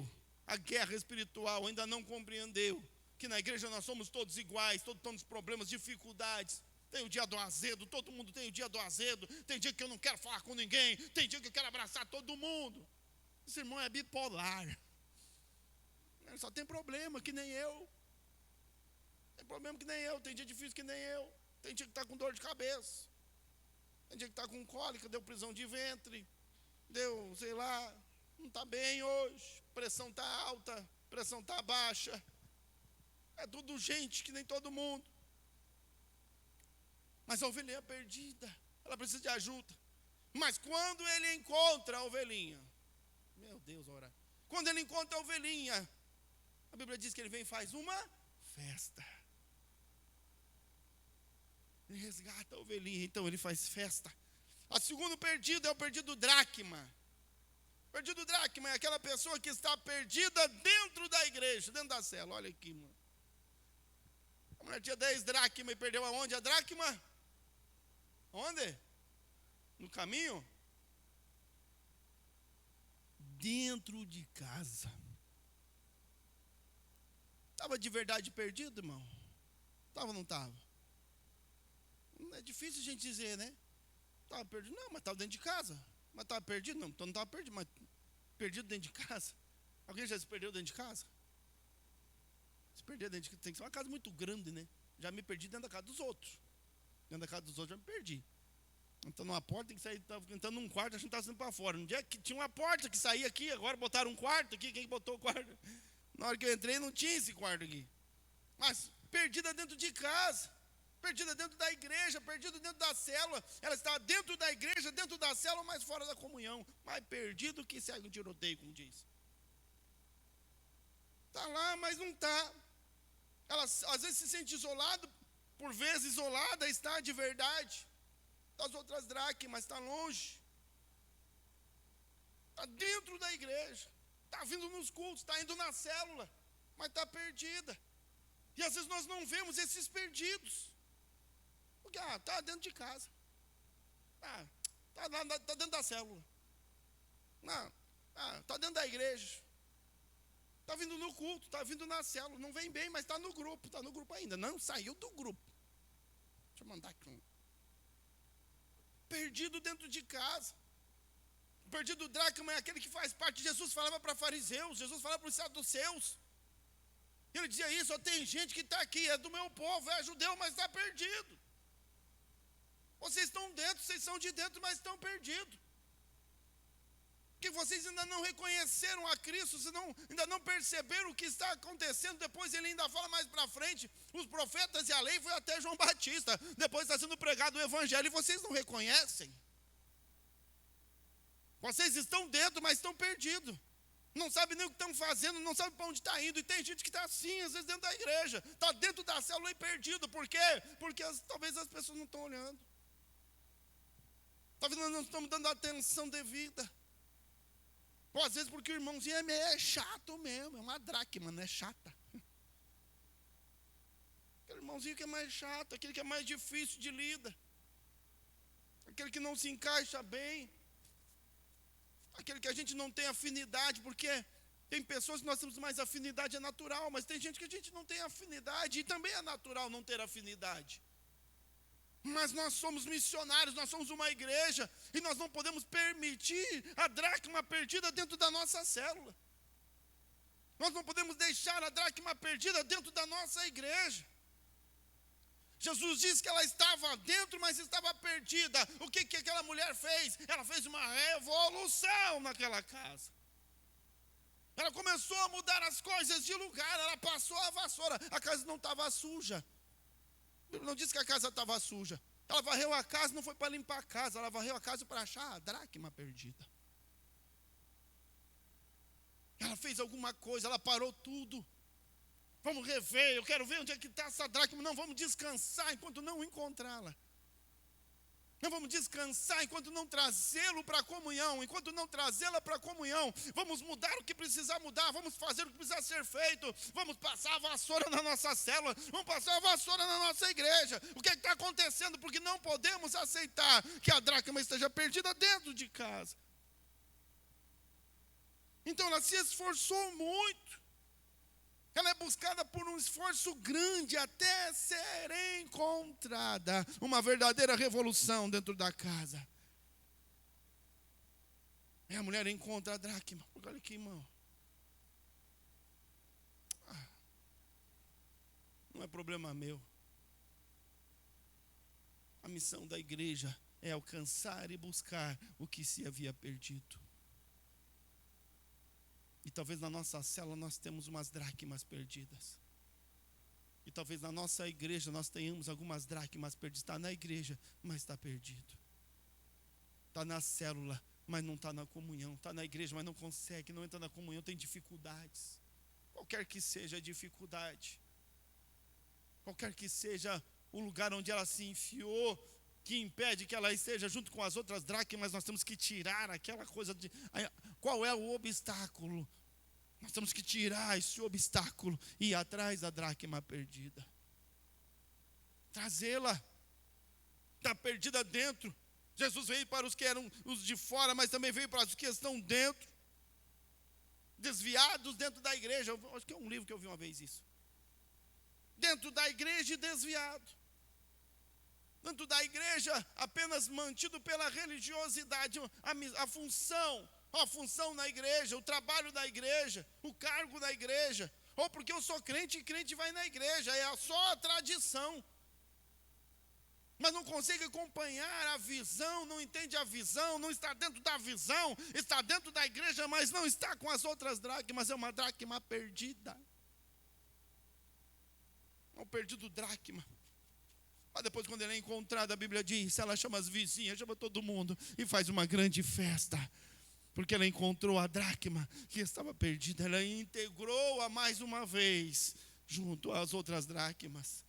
a guerra espiritual, ainda não compreendeu que na igreja nós somos todos iguais, todos temos problemas, dificuldades. Tem o dia do azedo, todo mundo tem o dia do azedo. Tem dia que eu não quero falar com ninguém, tem dia que eu quero abraçar todo mundo. Esse irmão é bipolar. Ele só tem problema, que nem eu. Tem problema que nem eu, tem dia difícil que nem eu. Tem dia que está com dor de cabeça. Tem dia que está com cólica, deu prisão de ventre. Deu, sei lá, não está bem hoje. Pressão está alta, pressão está baixa. É tudo gente que nem todo mundo. Mas a ovelhinha é perdida, ela precisa de ajuda. Mas quando ele encontra a ovelhinha, meu Deus, ora. Quando ele encontra a ovelhinha, a Bíblia diz que ele vem e faz uma festa. Ele resgata a ovelhinha, então ele faz festa. O segundo perdido é o perdido dracma. O perdido dracma é aquela pessoa que está perdida dentro da igreja, dentro da cela. Olha aqui, mano. A mulher tinha 10 dracmas e perdeu aonde a dracma? Onde? No caminho? Dentro de casa. Estava de verdade perdido, irmão? Estava ou não estava? É difícil a gente dizer, né? Estava perdido? Não, mas estava dentro de casa. Mas estava perdido? Não, então não estava perdido, mas perdido dentro de casa. Alguém já se perdeu dentro de casa? Se perder dentro de casa, tem que ser uma casa muito grande, né? Já me perdi dentro da casa dos outros. Dentro da casa dos outros já me perdi. Então numa porta tem que sair, estava entrando num quarto, a gente estava saindo para fora. Um dia que tinha uma porta que saía aqui, agora botaram um quarto aqui, quem botou o quarto? Na hora que eu entrei não tinha esse quarto aqui. Mas perdida dentro de casa, perdida dentro da igreja, perdida dentro da célula. Ela estava dentro da igreja, dentro da célula, mas fora da comunhão. Mais perdido que segue um tiroteio, como diz. Está lá, mas não está. Ela às vezes se sente isolada, por vezes isolada, está de verdade. Das outras dracmas, está longe. Está dentro da igreja. Está vindo nos cultos, está indo na célula, mas está perdida. E às vezes nós não vemos esses perdidos. Porque está dentro de casa. Está dentro da célula. Está dentro da igreja. Está vindo no culto, está vindo na célula. Não vem bem, mas está no grupo ainda. Não saiu do grupo. Deixa eu mandar aqui um. Perdido dentro de casa. O perdido dracma é aquele que faz parte. Jesus falava para fariseus, Jesus falava para os saduceus. Ele dizia isso, tem gente que está aqui, é do meu povo, é judeu, mas está perdido. Vocês estão dentro, vocês são de dentro, mas estão perdidos. Porque vocês ainda não reconheceram a Cristo, ainda não perceberam o que está acontecendo. Depois ele ainda fala mais para frente, os profetas e a lei foi até João Batista. Depois está sendo pregado o evangelho e vocês não reconhecem. Vocês estão dentro, mas estão perdidos. Não sabem nem o que estão fazendo, não sabem para onde está indo. E tem gente que está assim, às vezes dentro da igreja. Está dentro da célula e perdido. Por quê? Porque talvez as pessoas não estão olhando. Talvez nós não estamos dando a atenção devida. Ou às vezes porque o irmãozinho é chato mesmo, é uma dracma, não é chata. Aquele irmãozinho que é mais chato, aquele que é mais difícil de lida. Aquele que não se encaixa bem. Aquele que a gente não tem afinidade, porque tem pessoas que nós temos mais afinidade, é natural, mas tem gente que a gente não tem afinidade, e também é natural não ter afinidade. Mas nós somos missionários, nós somos uma igreja, e nós não podemos permitir a dracma perdida dentro da nossa célula. Nós não podemos deixar a dracma perdida dentro da nossa igreja. Jesus disse que ela estava dentro, mas estava perdida. O que aquela mulher fez? Ela fez uma revolução naquela casa. Ela começou a mudar as coisas de lugar, ela passou a vassoura. A casa não estava suja. A Bíblia não disse que a casa estava suja. Ela varreu a casa, não foi para limpar a casa, ela varreu a casa para achar a dracma perdida. Ela fez alguma coisa, ela parou tudo. Vamos rever, eu quero ver onde é que está essa dracma. Não, vamos descansar enquanto não encontrá-la. Não vamos descansar enquanto não trazê-lo para a comunhão. Enquanto não trazê-la para a comunhão, vamos mudar o que precisar mudar. Vamos fazer o que precisa ser feito. Vamos passar a vassoura na nossa célula. Vamos passar a vassoura na nossa igreja. O que está acontecendo? Porque não podemos aceitar que a dracma esteja perdida dentro de casa. Então ela se esforçou muito. Ela é buscada por um esforço grande até ser encontrada. Uma verdadeira revolução dentro da casa. E a mulher encontra a dracma. Olha aqui, irmão. Não é problema meu. A missão da igreja é alcançar e buscar o que se havia perdido. E talvez na nossa célula nós temos umas dracmas perdidas. E talvez na nossa igreja nós tenhamos algumas dracmas perdidas. Está na igreja, mas está perdido. Está na célula, mas não está na comunhão. Está na igreja, mas não consegue, não entra na comunhão, tem dificuldades. Qualquer que seja a dificuldade. Qualquer que seja o lugar onde ela se enfiou, que impede que ela esteja junto com as outras dracmas, nós temos que tirar aquela coisa de... Qual é o obstáculo? Nós temos que tirar esse obstáculo e ir atrás da dracma perdida. Trazê-la. Está perdida dentro. Jesus veio para os que eram os de fora, mas também veio para os que estão dentro. Desviados dentro da igreja. Acho que é um livro que eu vi uma vez isso. Dentro da igreja e desviado. Dentro da igreja, apenas mantido pela religiosidade, a função na igreja, o trabalho da igreja, o cargo da igreja, ou porque eu sou crente e crente vai na igreja, é só a tradição. Mas não consegue acompanhar a visão, não entende a visão, não está dentro da visão, está dentro da igreja, mas não está com as outras dracmas, é uma dracma perdida. É um perdido dracma. Mas depois, quando ele é encontrado, a Bíblia diz, ela chama as vizinhas, chama todo mundo e faz uma grande festa. Porque ela encontrou a dracma que estava perdida. Ela integrou-a mais uma vez junto às outras dracmas.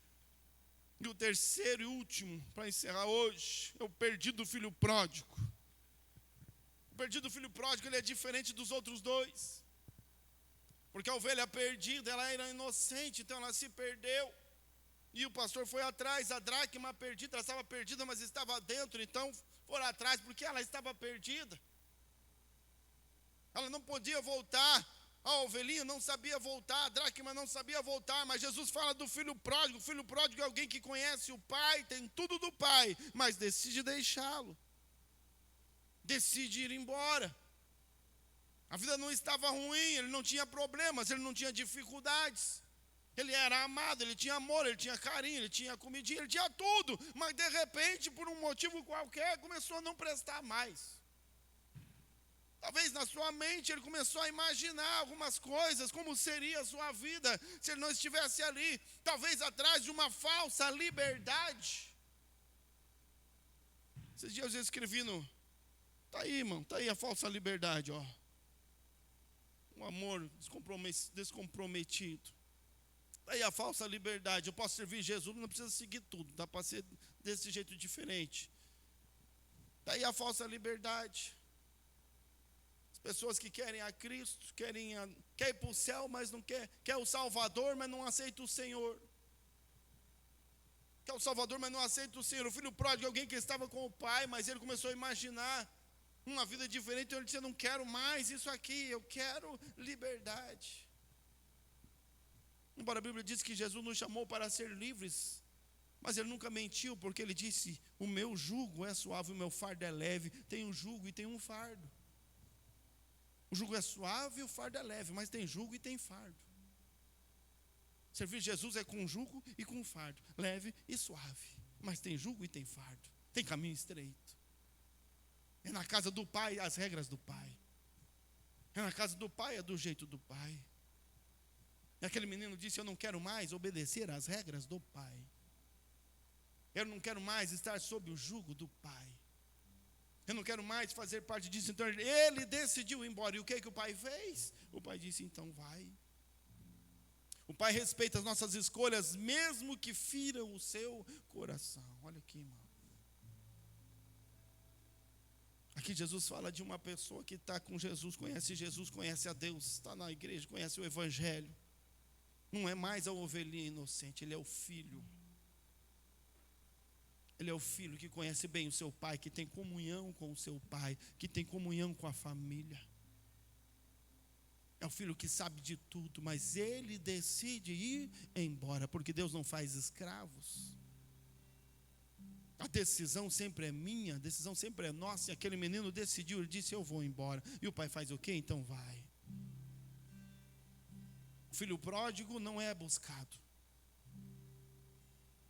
E o terceiro e último, para encerrar hoje, é o perdido filho pródigo. O perdido filho pródigo, ele é diferente dos outros dois. Porque a ovelha perdida, ela era inocente, então ela se perdeu. E o pastor foi atrás, a dracma perdida, ela estava perdida, mas estava dentro, então foram atrás, porque ela estava perdida. Ela não podia voltar, a ovelhinha não sabia voltar, a dracma não sabia voltar, mas Jesus fala do filho pródigo. O filho pródigo é alguém que conhece o pai, tem tudo do pai, mas decide deixá-lo, decide ir embora. A vida não estava ruim, ele não tinha problemas, ele não tinha dificuldades. Ele era amado, ele tinha amor, ele tinha carinho, ele tinha comidinha, ele tinha tudo. Mas de repente, por um motivo qualquer, começou a não prestar mais. Talvez na sua mente ele começou a imaginar algumas coisas, como seria a sua vida se ele não estivesse ali. Talvez atrás de uma falsa liberdade. Esses dias eu escrevi no... Está aí, irmão, está aí a falsa liberdade, ó. Um amor descomprometido. Daí a falsa liberdade, eu posso servir Jesus, não precisa seguir tudo, dá para ser desse jeito diferente. Daí a falsa liberdade. As pessoas que querem a Cristo, quer ir para o céu, mas não quer o Salvador, mas não aceita o Senhor. Quer o Salvador, mas não aceita o Senhor. O filho pródigo é alguém que estava com o pai, mas ele começou a imaginar uma vida diferente, então ele disse, eu não quero mais isso aqui, eu quero liberdade. Embora a Bíblia diz que Jesus nos chamou para ser livres, Mas ele nunca mentiu, porque ele disse: o meu jugo é suave, o meu fardo é leve. Tem um jugo e tem um fardo. O jugo é suave e o fardo é leve, mas tem jugo e tem fardo. Servir Jesus é com jugo e com fardo, leve e suave. Mas tem jugo e tem fardo, tem caminho estreito. É na casa do Pai as regras do Pai. É na casa do Pai, é do jeito do Pai. E aquele menino disse: eu não quero mais obedecer às regras do Pai. Eu não quero mais estar sob o jugo do Pai. Eu não quero mais fazer parte disso. Então ele decidiu ir embora. E o que o Pai fez? O Pai disse: então vai. O Pai respeita as nossas escolhas, mesmo que firam o seu coração. Olha aqui, irmão. Aqui Jesus fala de uma pessoa que está com Jesus, conhece a Deus, está na igreja, conhece o Evangelho. Não é mais a ovelhinha inocente, ele é o filho. Ele é o filho que conhece bem o seu pai, que tem comunhão com o seu pai, que tem comunhão com a família. É o filho que sabe de tudo, mas ele decide ir embora, porque Deus não faz escravos. A decisão sempre é minha, a decisão sempre é nossa. E aquele menino decidiu, ele disse: eu vou embora. E o pai faz o quê? Então vai. O filho pródigo não é buscado.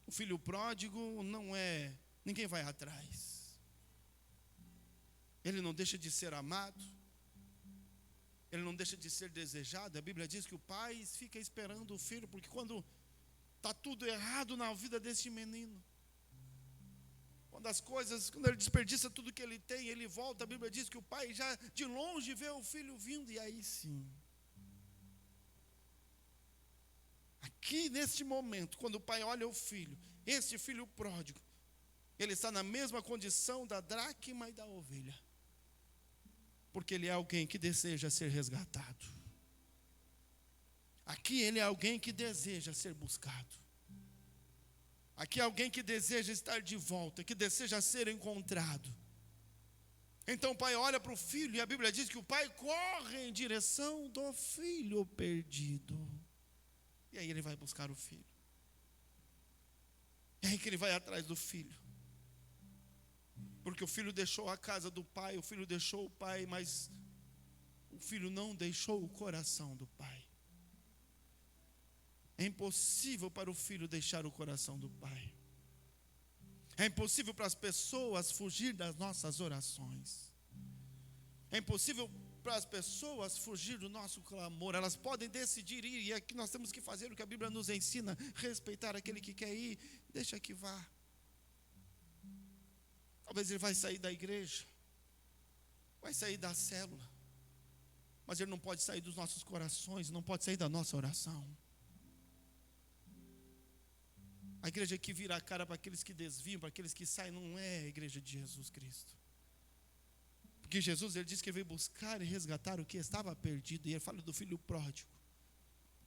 O filho pródigo não é, ninguém vai atrás. Ele não deixa de ser amado. Ele não deixa de ser desejado. A Bíblia diz que o pai fica esperando o filho, porque quando está tudo errado na vida desse menino, quando ele desperdiça tudo que ele tem, ele volta, a Bíblia diz que o pai já de longe vê o filho vindo, e aí sim. Aqui neste momento, quando o pai olha o filho, este filho pródigo, ele está na mesma condição da dracma e da ovelha, porque ele é alguém que deseja ser resgatado. Aqui ele é alguém que deseja ser buscado. Aqui é alguém que deseja estar de volta, que deseja ser encontrado. Então o pai olha para o filho, e a Bíblia diz que o pai corre em direção do filho perdido. E aí ele vai buscar o filho. É aí que ele vai atrás do filho. Porque o filho deixou a casa do pai, o filho deixou o pai, mas o filho não deixou o coração do pai. É impossível para o filho deixar o coração do pai. É impossível para as pessoas fugir das nossas orações. É impossível para as pessoas fugir do nosso clamor. Elas podem decidir ir, e aqui nós temos que fazer o que a Bíblia nos ensina: respeitar aquele que quer ir, deixa que vá. Talvez ele vai sair da igreja, vai sair da célula, mas ele não pode sair dos nossos corações, não pode sair da nossa oração. A igreja que vira a cara para aqueles que desviam, para aqueles que saem, não é a igreja de Jesus Cristo. Porque Jesus, ele disse que veio buscar e resgatar o que estava perdido. E ele fala do filho pródigo,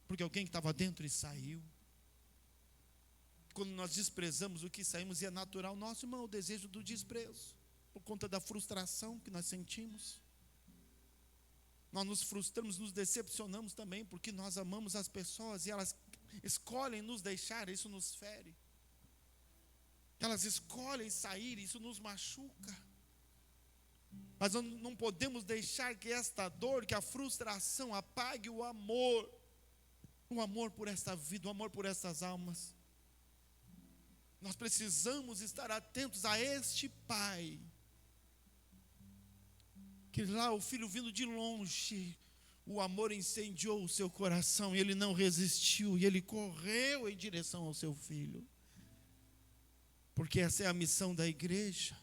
porque alguém que estava dentro e saiu. Quando nós desprezamos o que saímos, e é natural nosso, irmão, o desejo do desprezo, por conta da frustração que nós sentimos. Nós nos frustramos, nos decepcionamos também, porque nós amamos as pessoas e elas escolhem nos deixar, isso nos fere. Elas escolhem sair, isso nos machuca. Mas não podemos deixar que esta dor, que a frustração apague o amor por esta vida, o amor por essas almas. Nós precisamos estar atentos a este pai, que lá o filho vindo de longe, o amor incendiou o seu coração, e ele não resistiu, e ele correu em direção ao seu filho. Porque essa é a missão da igreja.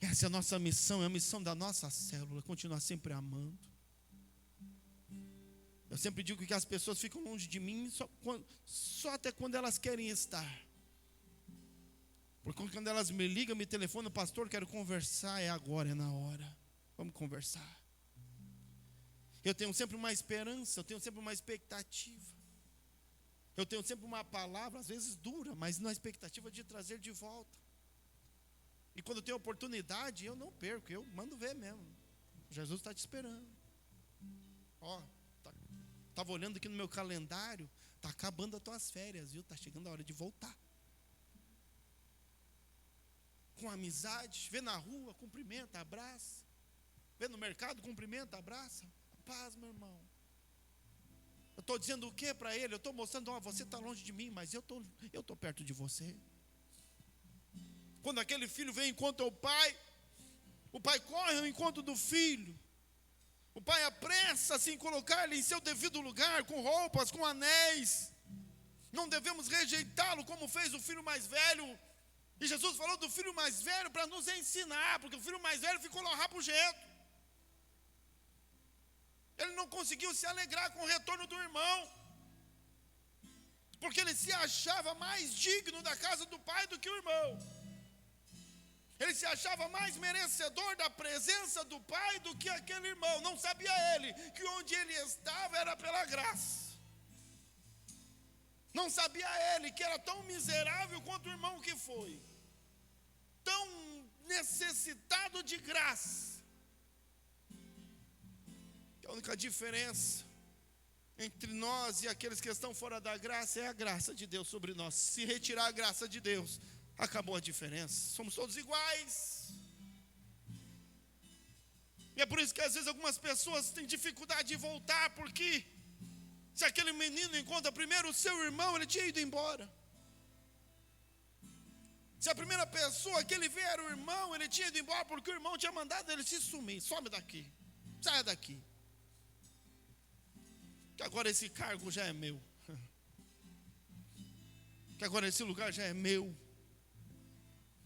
Essa é a nossa missão, é a missão da nossa célula, continuar sempre amando. Eu sempre digo que as pessoas ficam longe de mim só até quando elas querem estar. Porque quando elas me ligam, me telefonam: pastor, quero conversar, é agora, é na hora. Vamos conversar. Eu tenho sempre uma esperança, eu tenho sempre uma expectativa. Eu tenho sempre uma palavra, às vezes dura, mas na expectativa de trazer de volta. E quando eu tenho oportunidade, eu não perco, eu mando ver mesmo. Jesus está te esperando. Estava olhando aqui no meu calendário, está acabando as tuas férias, viu? Está chegando a hora de voltar. com amizade, vê na rua, cumprimenta, abraça. Vê no mercado, cumprimenta, abraça. Paz, meu irmão. Eu estou dizendo o que para ele? Eu estou mostrando, você está longe de mim, mas eu estou perto de você. Quando aquele filho vem encontro ao pai, o pai corre ao encontro do filho. O pai apressa-se em colocar-lhe em seu devido lugar, com roupas, com anéis. Não devemos rejeitá-lo como fez o filho mais velho. E Jesus falou do filho mais velho para nos ensinar, porque o filho mais velho ficou lá rabugento. Ele não conseguiu se alegrar com o retorno do irmão, porque ele se achava mais digno da casa do pai do que o irmão. Ele se achava mais merecedor da presença do pai do que aquele irmão. Não sabia ele que onde ele estava era pela graça. Não sabia ele que era tão miserável quanto o irmão que foi, tão necessitado de graça. A única diferença entre nós e aqueles que estão fora da graça é a graça de Deus sobre nós. Se retirar a graça de Deus, acabou a diferença. Somos todos iguais. E é por isso que às vezes algumas pessoas têm dificuldade de voltar, porque se aquele menino encontra primeiro o seu irmão, ele tinha ido embora. Se a primeira pessoa que ele vê era o irmão, ele tinha ido embora, porque o irmão tinha mandado ele se sumir. Some daqui, saia daqui, que agora esse cargo já é meu, que agora esse lugar já é meu.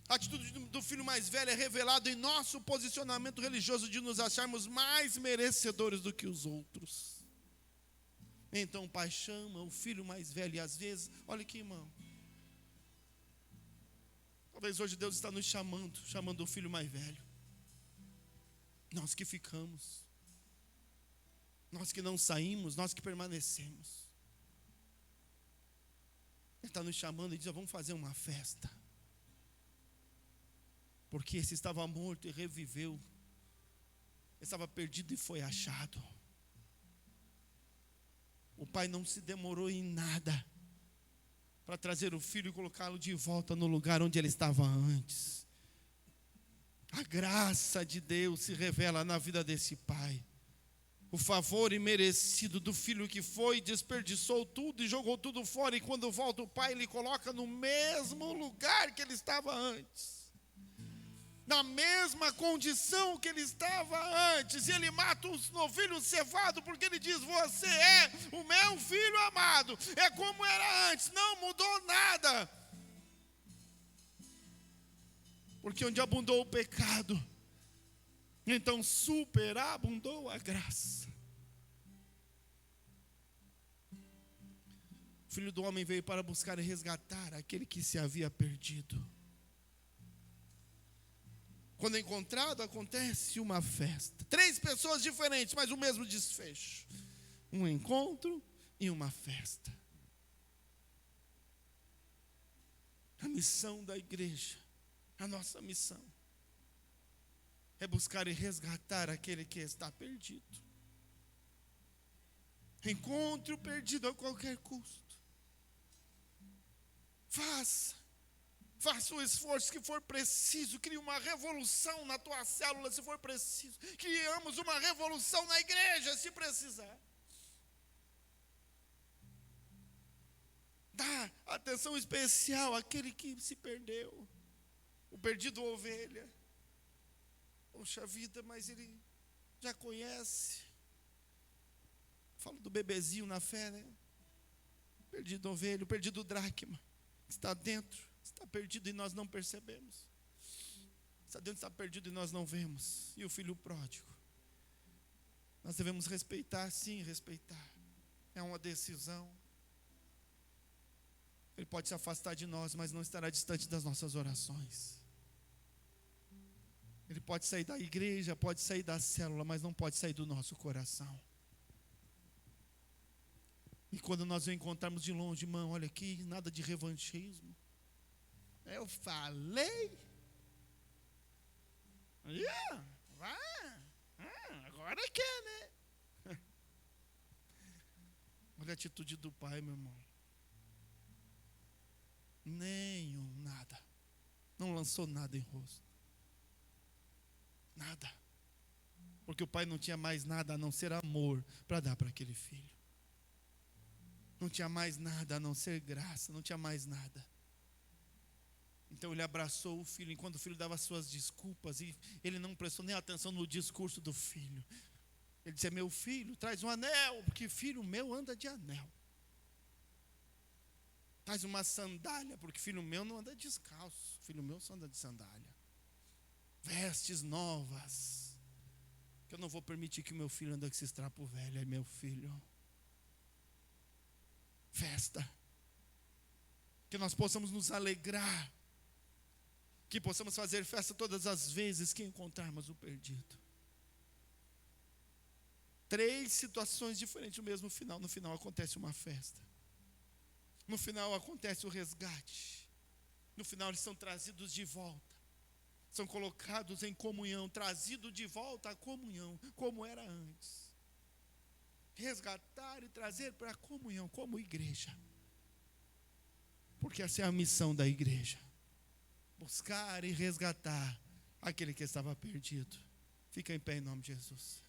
A atitude do filho mais velho é revelada em nosso posicionamento religioso de nos acharmos mais merecedores do que os outros. Então o pai chama o filho mais velho, e às vezes, olha aqui, irmão, talvez hoje Deus está nos chamando o filho mais velho. Nós que ficamos, nós que não saímos, nós que permanecemos. Ele está nos chamando e diz: vamos fazer uma festa, porque esse estava morto e reviveu, estava perdido e foi achado. O pai não se demorou em nada para trazer o filho e colocá-lo de volta no lugar onde ele estava antes. A graça de Deus se revela na vida desse pai. O favor imerecido do filho que foi, desperdiçou tudo e jogou tudo fora, e quando volta o pai, ele coloca no mesmo lugar que ele estava antes, na mesma condição que ele estava antes. E ele mata um novilho cevado, porque ele diz: você é o meu filho amado, é como era antes, não mudou nada. Porque onde abundou o pecado, então superabundou a graça. O Filho do Homem veio para buscar e resgatar aquele que se havia perdido. Quando é encontrado, acontece uma festa. 3 pessoas diferentes, mas o mesmo desfecho. Um encontro e uma festa. A missão da igreja, a nossa missão, é buscar e resgatar aquele que está perdido. Encontre o perdido a qualquer custo. Faça o esforço que for preciso. Crie uma revolução na tua célula se for preciso. Criamos uma revolução na igreja se precisar. Dá atenção especial àquele que se perdeu. O perdido ovelha. Poxa vida, mas ele já conhece. Falo do bebezinho na fé, né? Perdido ovelha, o perdido dracma. Está dentro, está perdido e nós não percebemos. Está dentro, está perdido e nós não vemos. E o filho pródigo, nós devemos respeitar, sim, respeitar. É uma decisão. Ele pode se afastar de nós, mas não estará distante das nossas orações. Ele pode sair da igreja, pode sair da célula, mas não pode sair do nosso coração. E quando nós o encontrarmos de longe, irmão, olha aqui, nada de revanchismo. Eu falei. Agora quer, né? Olha a atitude do pai, meu irmão. Nenhum, nada. não lançou nada em rosto. Nada. Porque o pai não tinha mais nada a não ser amor para dar para aquele filho. Não tinha mais nada a não ser graça, não tinha mais nada. Então ele abraçou o filho, enquanto o filho dava suas desculpas, e ele não prestou nem atenção no discurso do filho. Ele disse: meu filho, traz um anel, porque filho meu anda de anel. Traz uma sandália, porque filho meu não anda descalço, filho meu só anda de sandália. Vestes novas, que eu não vou permitir que o meu filho ande com esse trapo velho, é meu filho. Festa, que nós possamos nos alegrar, que possamos fazer festa todas as vezes que encontrarmos o perdido. 3 situações diferentes no mesmo final. No final acontece uma festa. No final acontece o resgate. No final eles são trazidos de volta. São colocados em comunhão, trazidos de volta à comunhão, como era antes. Resgatar e trazer para a comunhão, como igreja. Porque essa é a missão da igreja. Buscar e resgatar aquele que estava perdido. Fica em pé em nome de Jesus.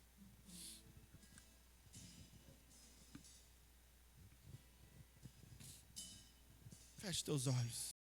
Feche teus olhos.